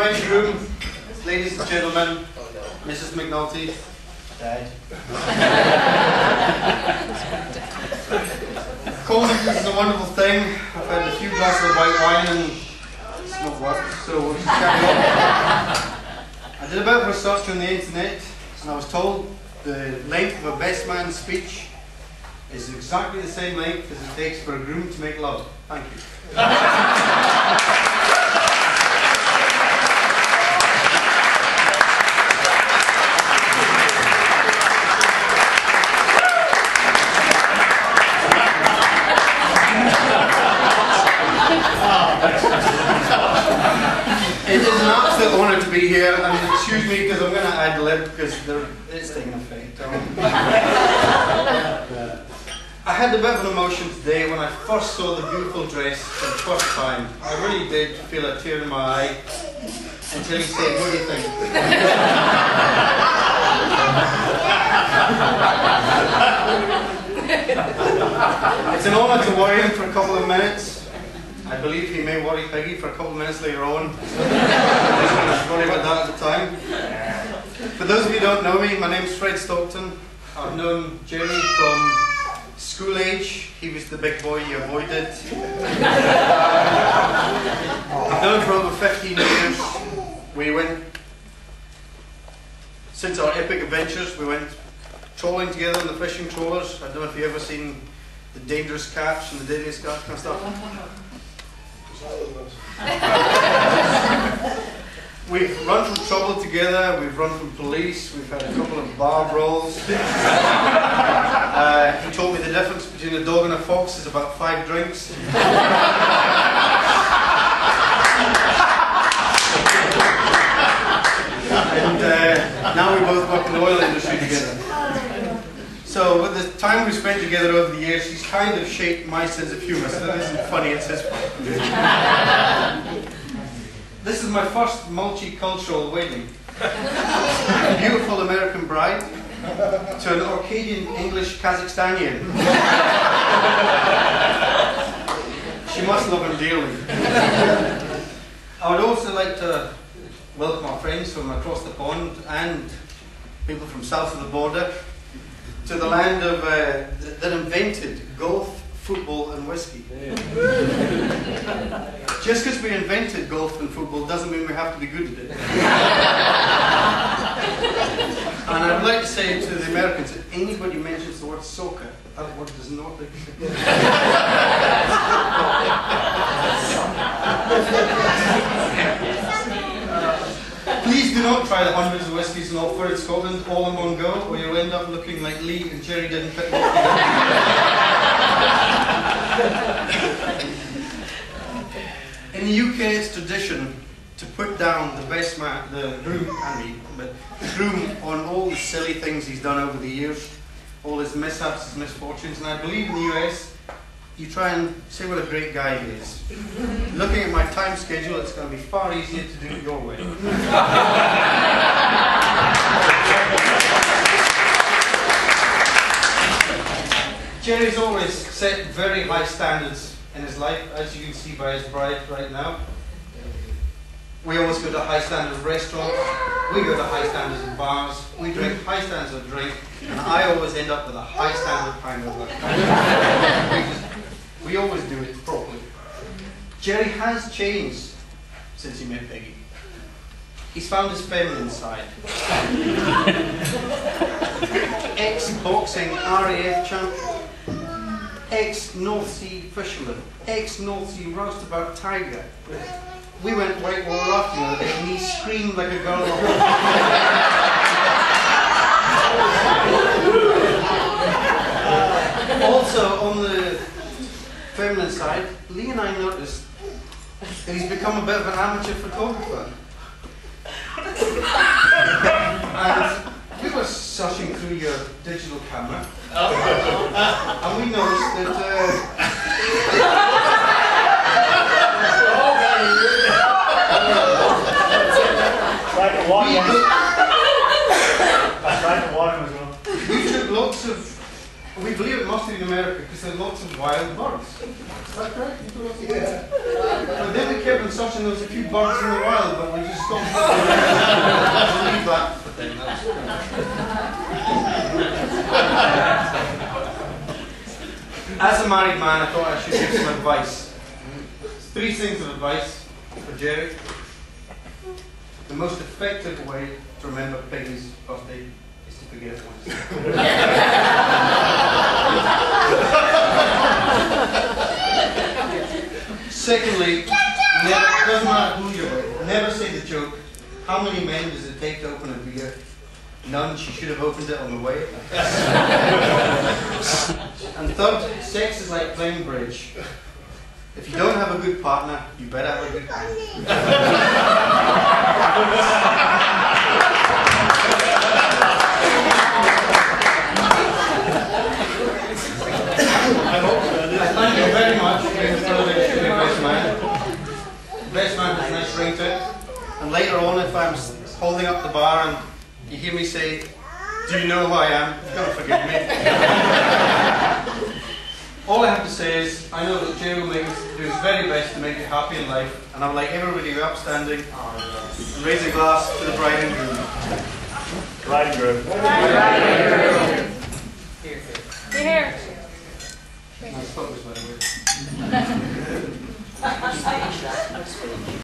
bride and groom, ladies and gentlemen, Mrs. McNulty, Dad. Cold is a wonderful thing. I've had a few glasses of white wine and it's not worked, so we'll just carry on. I did a bit of research on the internet and I was told the length of a best man's speech is exactly the same length as it takes for a groom to make love. Thank you. It is an absolute honour to be here, and excuse me because I'm going to ad lib because it's taking effect. I had a bit of an emotion today when I first saw the beautiful dress for the first time. I really did feel a tear in my eye until he said, "What do you think?" It's an honour to worry him for a couple of minutes. I believe he may worry Peggy for a couple of minutes later on. I was worried about that at the time. For those of you who don't know me, my name's Fred Stockton. I've known Jerry from school age. He was the big boy you avoided. I've known him for over 15 years. Since our epic adventures, we went trawling together on the fishing trawlers. I don't know if you've ever seen the dangerous catch and the deadliest catch kind of stuff. We've run from trouble together, we've run from police, we've had a couple of bar brawls. He told me the difference between a dog and a fox is about 5 drinks. And now we both work in the oil industry together. So with the time we've spent together over the years, he's kind of shaped my sense of humour, so that isn't funny, it's his fault. This is my first multicultural wedding. A beautiful American bride to an Orcadian English Kazakhstanian. She must love him dearly. I would also like to welcome our friends from across the pond and people from south of the border to the land of that invented golf, football and whiskey. Just because we invented golf and football doesn't mean we have to be good at it. And I would like to say to the Americans, if anybody mentions the word soccer, that word does not exist. Please do not try the hundreds of whiskies and offer in Scotland all in one go, or you'll end up looking like Lee and Jerry didn't fit together. In the UK, it's tradition to put down the best man, the groom, on all the silly things he's done over the years, all his mishaps, his misfortunes, and I believe in the US, you try and say what a great guy he is. Looking at my time schedule, it's going to be far easier to do it your way. Jerry's always set very high standards in his life, as you can see by his bride right now. We always go to high standard restaurants, we go to high standards in bars, we drink high standards of drink, and I always end up with a high standard hangover. We always do it properly. Jerry has changed since he met Peggy. He's found his feminine side. Ex-boxing RAF champion, ex-North Sea fisherman, ex-North Sea roustabout tiger. We went whitewater rafting the other day and he screamed like a girl. Also on the feminine side, Lee and I noticed that he's become a bit of an amateur photographer. And we were searching through your digital camera and we noticed that we took lots of, we you believe it, mostly in America, because there are lots of wild birds. Is that correct? Yeah. But then we kept on searching, there was a few birds in the wild, but we just stopped. We'll leave that for then. As a married man, I thought I should give some advice. 3 things of advice for Jerry. The most effective way to remember Peggy's birthday is to forget it once. Secondly, doesn't matter who you're with, never say the joke, how many men does it take to open a beer? None, she should have opened it on the way. And third, sex is like playing bridge. If you don't have a good partner, you better have a good partner. I thank you very much for being the privilege to be best man. Best man has a nice ring to it. And later on, if I'm holding up the bar and you hear me say, "Do you know who I am?" You're going to forgive me. All I have to say is, I know that Jerry will do his very best to make you happy in life, and I would like everybody to be upstanding and raise a glass to the bride and groom. Bride and groom. Here. Nice focus, by the way.